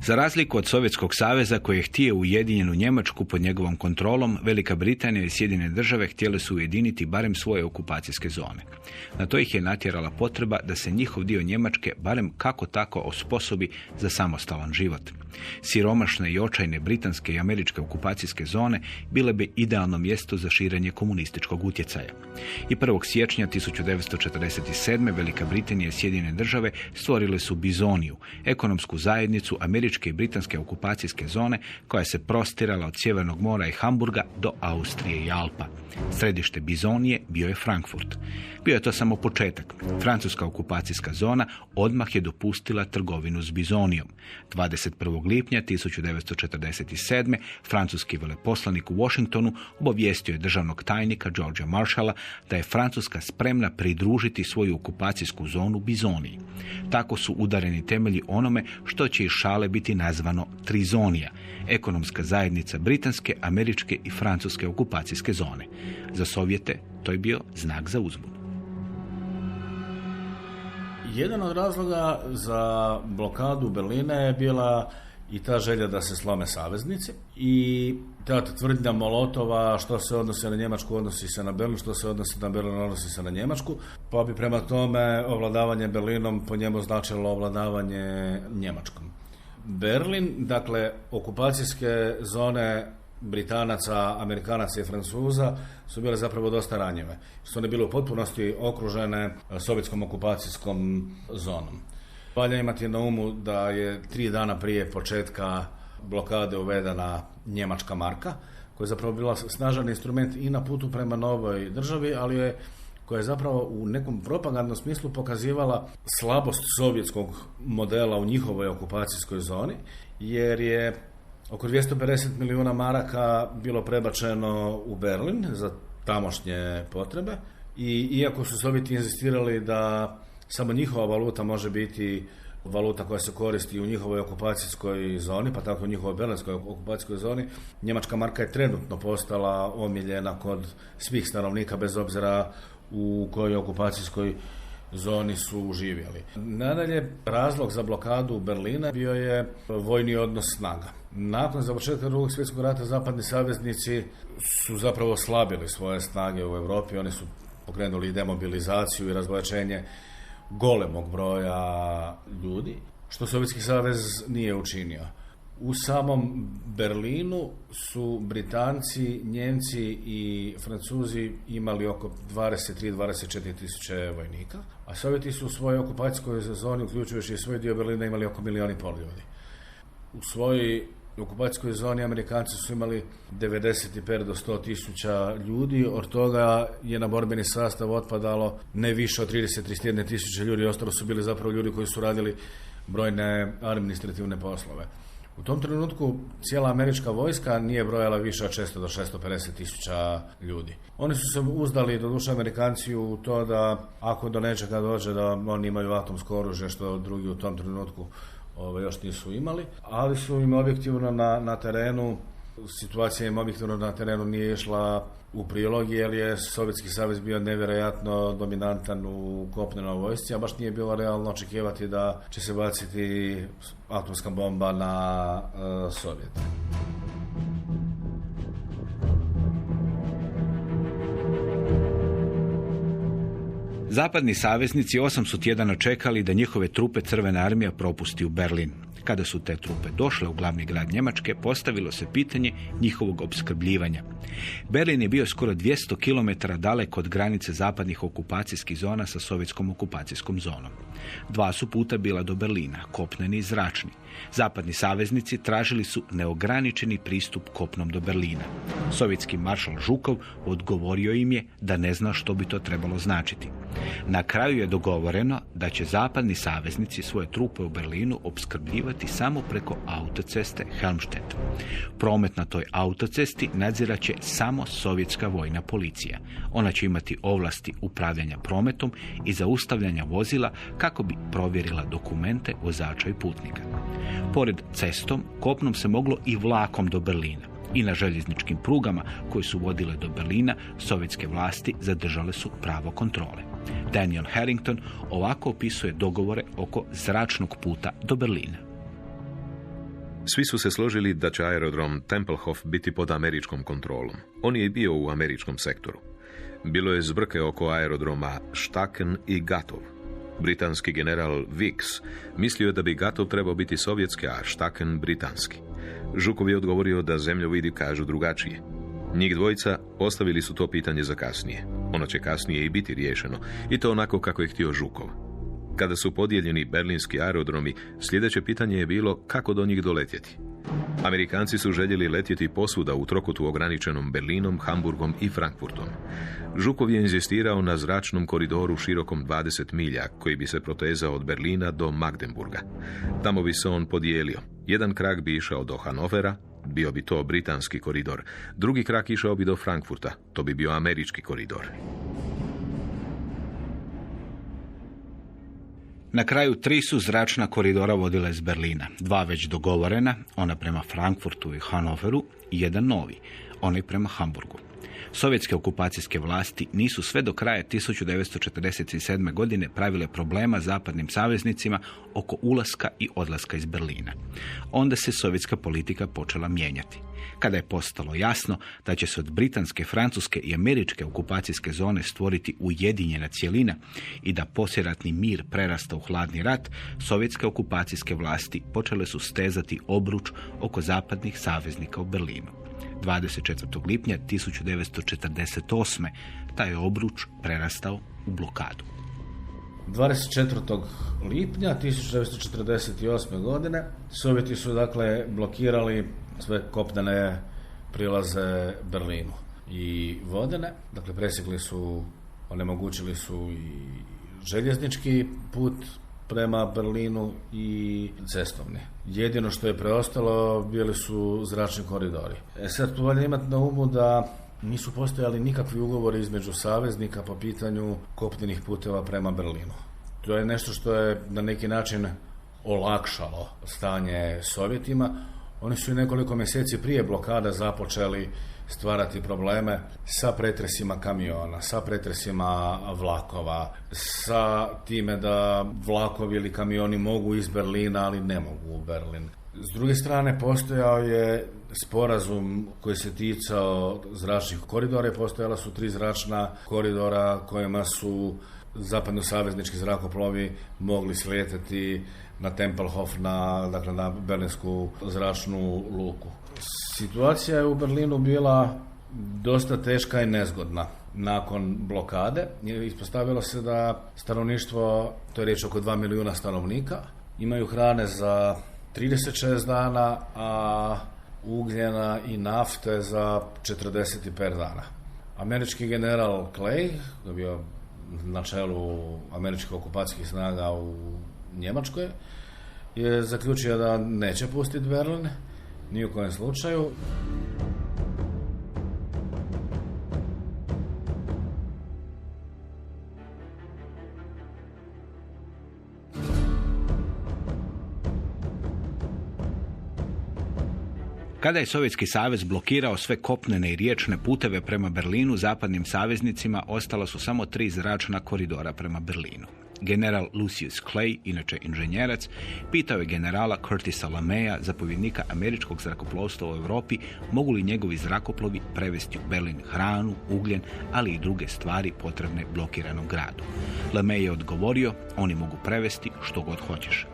Za razliku od Sovjetskog saveza koji je htio ujedinjenu Njemačku pod njegovom kontrolom, Velika Britanija i Sjedinjene države htjele su ujediniti barem svoje okupacijske zone. Na to ih je natjerala potreba da se njihov dio Njemačke barem kako tako osposobi za samostalan život. Siromašne i očajne britanske i američke okupacijske zone bile bi idealno mjesto za širenje komunističkog utjecaja. I 1. siječnja 1947. Velika Britanija i Sjedinjene države stvorile su Bizoniju, ekonomsku zajednicu američke i britanske okupacijske zone koja se prostirala od Sjevernog mora i Hamburga do Austrije i Alpa. Središte Bizonije bio je Frankfurt. Bio je to samo početak. Francuska okupacijska zona odmah je dopustila trgovinu s Bizonijom. 21. lipnja 1947. francuski veleposlanik u Washingtonu obavijestio je državnog tajnika Georgea Marshalla da je Francuska spremna pridružiti svoju okupacijsku zonu Bizoniji. Tako su udareni temelji onome što će iz šale biti nazvano Trizonija, ekonomska zajednica britanske, američke i francuske okupacijske zone. Za Sovjete to je bio znak za uzbunu. Jedan od razloga za blokadu Berlina je bila i ta želja da se slome saveznici i ta tvrdnja Molotova što se odnosi na Njemačku odnosi se na Berlin, što se odnosi na Berlin odnosi se na Njemačku, pa bi prema tome ovladavanje Berlinom po njemu značilo ovladavanje Njemačkom. Berlin, dakle okupacijske zone Britanaca, Amerikanaca i Francuza su bile zapravo dosta ranjive. Su one bile u potpunosti okružene sovjetskom okupacijskom zonom. Valja imati na umu da je 3 dana prije početka blokade uvedena njemačka marka, koja je zapravo bila snažan instrument i na putu prema novoj državi, ali je koja je zapravo u nekom propagandnom smislu pokazivala slabost sovjetskog modela u njihovoj okupacijskoj zoni, jer je oko 250 milijuna maraka bilo prebačeno u Berlin za tamošnje potrebe i iako su Sovjeti inzistirali da samo njihova valuta može biti valuta koja se koristi u njihovoj okupacijskoj zoni, pa tako u njihovoj berlinskoj okupacijskoj zoni, njemačka marka je trenutno postala omiljena kod svih stanovnika bez obzira u kojoj okupacijskoj zoni su živjeli. Nadalje, razlog za blokadu Berlina bio je vojni odnos snaga. Nakon završetka Drugog svjetskog rata zapadni saveznici su zapravo slabili svoje snage u Europi, oni su pokrenuli demobilizaciju i razvlačenje golemog broja ljudi, što Sovjetski savez nije učinio. U samom Berlinu su Britanci, Njemci i Francuzi imali oko 23-24 tisuće vojnika, a Sovjeti su u svojoj okupacijskoj zoni, uključujući i svoj dio Berlina, imali oko 1,5 milijuna ljudi. U svojoj okupacijskoj zoni Amerikanci su imali 95 do 100 tisuća ljudi, od toga je na borbeni sastav otpadalo ne više od 30-31 tisuće ljudi, ostalo su bili zapravo ljudi koji su radili brojne administrativne poslove. U tom trenutku cijela američka vojska nije brojala više od 600 do 650 tisuća ljudi. Oni su se uzdali, doduše Amerikanci, u to da ako do nečega dođe da oni imaju atomsko oružje, što drugi u tom trenutku još nisu imali, ali su im objektivno na terenu, situacija im objektivno na terenu nije išla u prilog, jer je Sovjetski savez bio nevjerojatno dominantan u kopnenoj vojsci, a baš nije bilo realno očekivati da će se baciti atomska bomba na Sovjete. Zapadni saveznici 8 su tjedana čekali da njihove trupe Crvena armija propusti u Berlin. Kada su te trupe došle u glavni grad Njemačke, postavilo se pitanje njihovog opskrbljivanja. Berlin je bio skoro 200 km daleko od granice zapadnih okupacijskih zona sa sovjetskom okupacijskom zonom. 2 su puta bila do Berlina, kopneni i zračni. Zapadni saveznici tražili su neograničeni pristup kopnom do Berlina. Sovjetski maršal Žukov odgovorio im je da ne zna što bi to trebalo značiti. Na kraju je dogovoreno da će zapadni saveznici svoje trupe u Berlinu opskrbljivati samo preko autoceste Helmstedt. Promet na toj autocesti nadzirat će samo sovjetska vojna policija. Ona će imati ovlasti upravljanja prometom i zaustavljanja vozila kako bi provjerila dokumente vozača i putnika. Pored cestom, kopnom se moglo i vlakom do Berlina. I na željezničkim prugama koje su vodile do Berlina, sovjetske vlasti zadržale su pravo kontrole. Daniel Harrington ovako opisuje dogovore oko zračnog puta do Berlina. Svi su se složili da će aerodrom Tempelhof biti pod američkom kontrolom. On je i bio u američkom sektoru. Bilo je zbrke oko aerodroma Staaken i Gatow. Britanski general Wilkes mislio je da bi Gatow trebao biti sovjetski, a Staaken britanski. Žukov je odgovorio da zemljovidi kažu drugačije. Njih dvojica ostavili su to pitanje za kasnije. Ono će kasnije i biti riješeno, i to onako kako je htio Žukov. Kada su podijeljeni berlinski aerodromi, sljedeće pitanje je bilo kako do njih doletjeti. Amerikanci su željeli letjeti posvuda u trokutu ograničenom Berlinom, Hamburgom i Frankfurtom. Žukov je inzistirao na zračnom koridoru širokom 20 milja, koji bi se protezao od Berlina do Magdeburga. Tamo bi se on podijelio. Jedan krak bi išao do Hanovera, bio bi to britanski koridor. Drugi krak išao bi do Frankfurta, to bi bio američki koridor. Na kraju 3 su zračna koridora vodila iz Berlina. 2 već dogovorena, ona prema Frankfurtu i Hanoveru, i jedan novi, onaj prema Hamburgu. Sovjetske okupacijske vlasti nisu sve do kraja 1947. godine pravile problema zapadnim saveznicima oko ulaska i odlaska iz Berlina. Onda se sovjetska politika počela mijenjati. Kada je postalo jasno da će se od britanske, francuske i američke okupacijske zone stvoriti ujedinjena cjelina i da poslijeratni mir prerasta u hladni rat, sovjetske okupacijske vlasti počele su stezati obruč oko zapadnih saveznika u Berlinu. 24. lipnja 1948. taj je obruč prerastao u blokadu. 24. lipnja 1948. godine Sovjeti su dakle blokirali sve kopnene prilaze Berlinu i vodene, dakle presjekli su Onemogućili su i željeznički put prema Berlinu i cestovni. Jedino što je preostalo bili su zračni koridori. Sad tu valja imati na umu da nisu postojali nikakvi ugovori između saveznika po pitanju kopnenih puteva prema Berlinu. To je nešto što je na neki način olakšalo stanje Sovjetima. Oni su i nekoliko mjeseci prije blokada započeli stvarati probleme sa pretresima kamiona, sa pretresima vlakova, sa time da vlakovi ili kamioni mogu iz Berlina, ali ne mogu u Berlin. S druge strane, postojao je sporazum koji se ticao zračnih koridora i postojala su 3 zračna koridora kojima su zapadno-saveznički zrakoplovi mogli slijetati na Tempelhof, na berlinsku zračnu luku. Situacija je u Berlinu bila dosta teška i nezgodna. Nakon blokade ispostavilo se da stanovništvo, to je riječ oko 2 milijuna stanovnika, imaju hrane za 36 dana, a ugljena i nafte za 45 dana. Američki general Clay, koji je bio na čelu američkih okupacijskih snaga u Njemačkoj, je zaključio da neće pustiti Berlin, ni u kojem slučaju. Kada je Sovjetski savez blokirao sve kopnene i riječne puteve prema Berlinu, zapadnim saveznicima ostala su samo 3 zračna koridora prema Berlinu. General Lucius Clay, inače inženjerac, pitao je generala Curtisa LeMaya, zapovjednika američkog zrakoplovstva u Europi, mogu li njegovi zrakoplovi prevesti u Berlin hranu, ugljen, ali i druge stvari potrebne blokiranom gradu. LeMay je odgovorio, oni mogu prevesti što god hoćeš.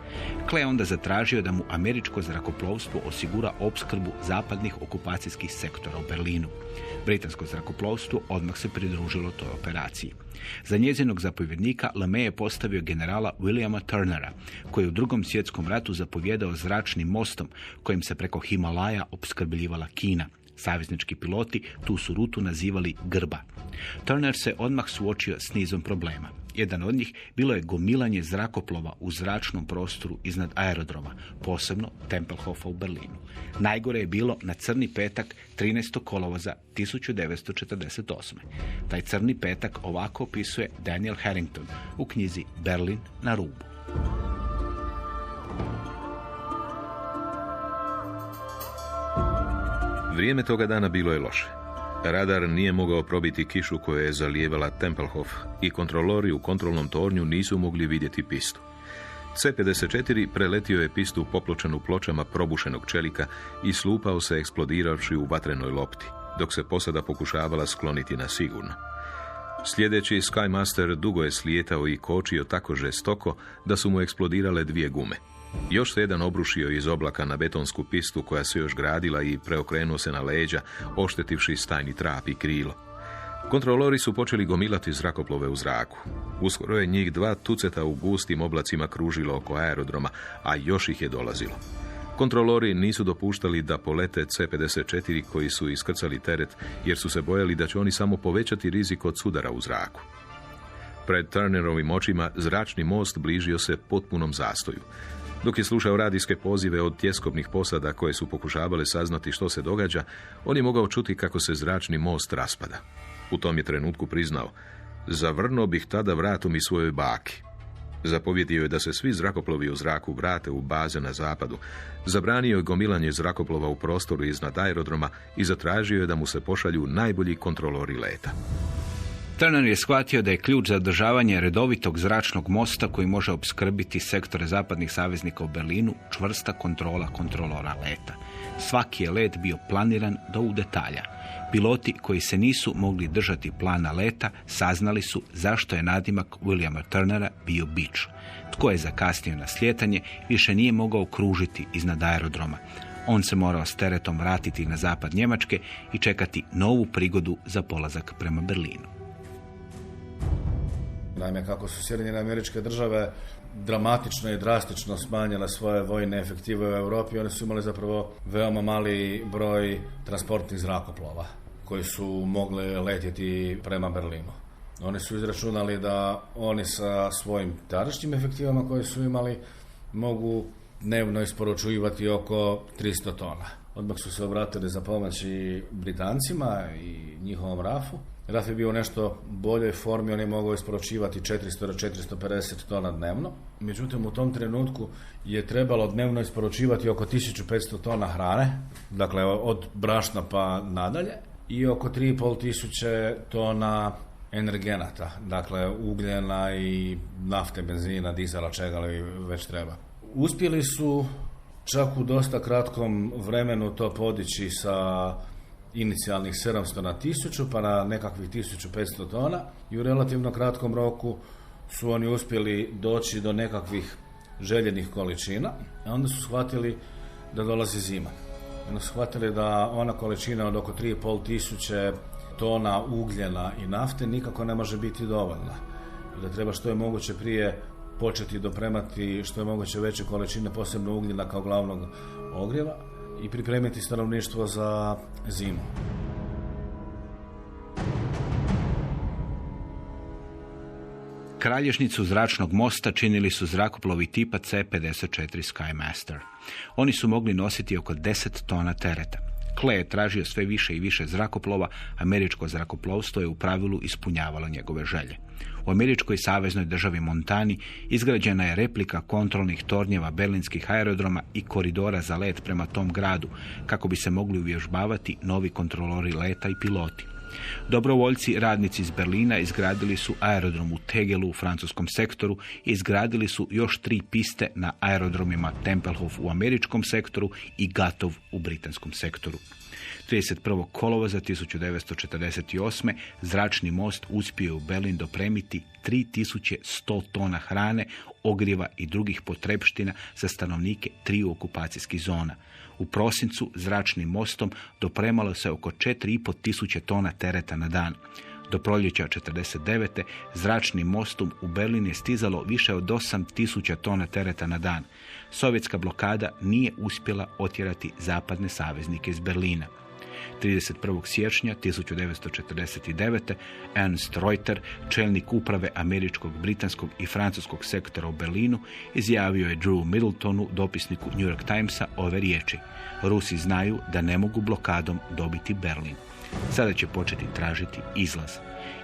Clay onda zatražio da mu američko zrakoplovstvo osigura opskrbu zapadnih okupacijskih sektora u Berlinu. Britansko zrakoplovstvo odmah se pridružilo toj operaciji. Za njezinog zapovjednika LeMay je postavio generala Williama Turnera, koji je u Drugom svjetskom ratu zapovjedao zračnim mostom kojim se preko Himalaja opskrbljivala Kina. Saveznički piloti tu su rutu nazivali Grba. Turner se odmah suočio s nizom problema. Jedan od njih bilo je gomilanje zrakoplova u zračnom prostoru iznad aerodroma, posebno Tempelhofa u Berlinu. Najgore je bilo na crni petak 13. kolovoza 1948. Taj crni petak ovako opisuje Daniel Harrington u knjizi Berlin na rubu. Vrijeme toga dana bilo je loše. Radar nije mogao probiti kišu koja je zalijevala Tempelhof i kontrolori u kontrolnom tornju nisu mogli vidjeti pistu. C-54 preletio je pistu popločenu pločama probušenog čelika i slupao se eksplodiravši u vatrenoj lopti, dok se posada pokušavala skloniti na sigurno. Sljedeći Skymaster dugo je slijetao i kočio tako žestoko da su mu eksplodirale 2 gume. Još se jedan obrušio iz oblaka na betonsku pistu koja se još gradila i preokrenuo se na leđa, oštetivši stajni trap i krilo. Kontrolori su počeli gomilati zrakoplove u zraku. Uskoro je njih 2 tuceta u gustim oblacima kružilo oko aerodroma, a još ih je dolazilo. Kontrolori nisu dopuštali da polete C-54 koji su iskrcali teret, jer su se bojali da će oni samo povećati rizik od sudara u zraku. Pred Turnerovim očima zračni most bližio se potpunom zastoju. Dok je slušao radijske pozive od tjeskobnih posada koje su pokušavale saznati što se događa, on je mogao čuti kako se zračni most raspada. U tom je trenutku priznao, zavrnuo bih tada vratom i svojoj baki. Zapovjedio je da se svi zrakoplovi u zraku vrate u baze na zapadu, zabranio je gomilanje zrakoplova u prostoru iznad aerodroma i zatražio je da mu se pošalju najbolji kontrolori leta. Turner je shvatio da je ključ za održavanje redovitog zračnog mosta koji može opskrbiti sektore zapadnih saveznika u Berlinu čvrsta kontrola kontrolora leta. Svaki je let bio planiran do u detalja. Piloti koji se nisu mogli držati plana leta saznali su zašto je nadimak Williama Turnera bio bič. Tko je zakasnio na slijetanje više nije mogao kružiti iznad aerodroma. On se morao s teretom vratiti na zapad Njemačke i čekati novu prigodu za polazak prema Berlinu. Naime, kako su Sjedinjene Američke Države dramatično i drastično smanjile svoje vojne efektive u Europi, one su imali zapravo veoma mali broj transportnih zrakoplova koji su mogli letjeti prema Berlinu. Oni su izračunali da oni sa svojim tadašnjim efektivama koje su imali mogu dnevno isporučivati oko 300 tona. Odmah su se obratili za pomoć i Britancima i njihovom RAF-u. RAF je bio u nešto boljoj formi, on je mogao isporučivati 400 do 450 tona dnevno. Međutim, u tom trenutku je trebalo dnevno isporučivati oko 1500 tona hrane, dakle od brašna pa nadalje, i oko 3500 tona energenata, dakle ugljena i nafte, benzina, dizela, čega li već treba. Uspjeli su čak u dosta kratkom vremenu to podići sa inicijalnih 700 na 1000 pa na nekakvih 1500 tona i u relativno kratkom roku su oni uspjeli doći do nekakvih željenih količina, a onda su shvatili da dolazi zima. Onda su shvatili da ona količina od oko 3500 tona ugljena i nafte nikako ne može biti dovoljna. I da treba što je moguće prije početi dopremati što je moguće veće količine, posebno ugljena kao glavnog ogrijeva, i pripremiti stanovništvo za zimu. Kralježnicu zračnog mosta činili su zrakoplovi tipa C-54 Skymaster. Oni su mogli nositi oko 10 tona tereta. Clay je tražio sve više i više zrakoplova, američko zrakoplovstvo je u pravilu ispunjavalo njegove želje. U američkoj saveznoj državi Montani izgrađena je replika kontrolnih tornjeva berlinskih aerodroma i koridora za let prema tom gradu, kako bi se mogli uvježbavati novi kontrolori leta i piloti. Dobrovoljci, radnici iz Berlina izgradili su aerodrom u Tegelu u francuskom sektoru i izgradili su još 3 piste na aerodromima Tempelhof u američkom sektoru i Gatov u britanskom sektoru. 31. kolovoza 1948. zračni most uspio u Berlin dopremiti 3100 tona hrane, ogrijeva i drugih potrepština za stanovnike 3 okupacijskih zona. U prosincu zračnim mostom dopremalo se oko 4500 tona tereta na dan. Do proljeća 1949. zračnim mostom u Berlin je stizalo više od 8000 tona tereta na dan. Sovjetska blokada nije uspjela otjerati zapadne saveznike iz Berlina. 31. siječnja 1949. Ernst Reuter, čelnik uprave američkog, britanskog i francuskog sektora u Berlinu, izjavio je Drew Middletonu, dopisniku New York Timesa, ove riječi: Rusi znaju da ne mogu blokadom dobiti Berlin. Sada će početi tražiti izlaz.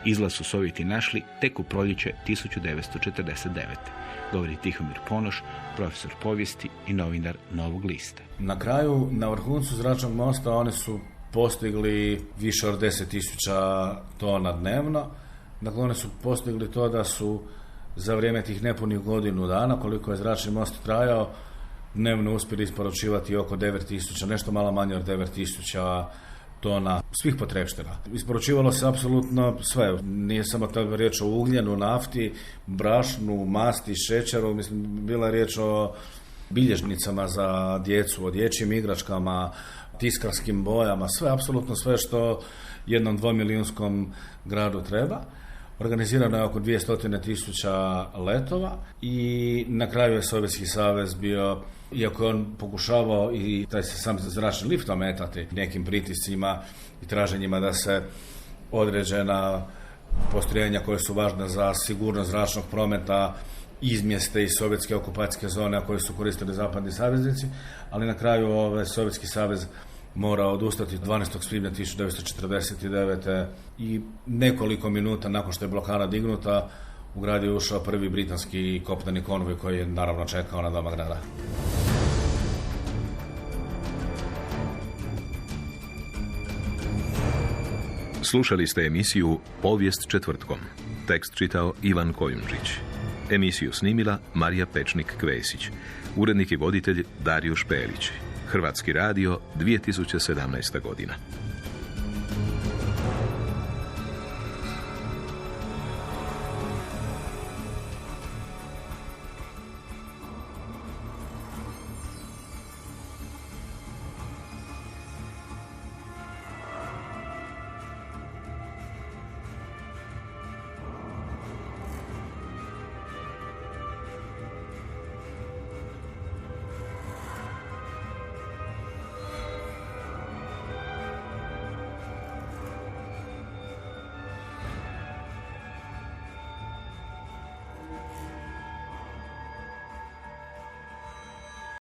Izlaz su Sovjeti našli tek u proljeće 1949. Govori Tihomir Ponoš, profesor povijesti i novinar Novog lista. Na kraju, na vrhuncu zračnog mosta, oni su postigli više od 10.000 tona dnevno. Dakle, oni su postigli to da su za vrijeme tih nepunih godinu dana, koliko je zračni most trajao, dnevno uspjeli isporučivati oko 9.000, nešto malo manje od 9.000 tona svih potrepština. Isporučivalo se apsolutno sve. Nije samo tako riječ o ugljenu, nafti, brašnu, masti, šećeru. Mislim, bila je riječ o bilježnicama za djecu, o dječjim igračkama, tiskarskim bojama, sve, apsolutno sve što jednom 2-milijunskom gradu treba. Organizirano je oko 200.000 letova i na kraju je Sovjetski savez bio, iako je on pokušavao i taj se sam zračni lift ometati nekim pritiscima i traženjima da se određena postrojenja koje su važne za sigurnost zračnog prometa izmjeste iz sovjetske okupacijske zone, a koje su koristili zapadni saveznici, ali na kraju Sovjetski savez morao odustati 12. svibnja 1949. i nekoliko minuta nakon što je blokada dignuta u grad je ušao prvi britanski kopneni konvoj koji je naravno čekao na doma grada. Slušali ste emisiju Povijest četvrtkom. Tekst čitao Ivan Kojundžić. Emisiju snimila Marija Pečnik-Kvesić. Urednik i voditelj Dario Špelić. Hrvatski radio, 2017. godina.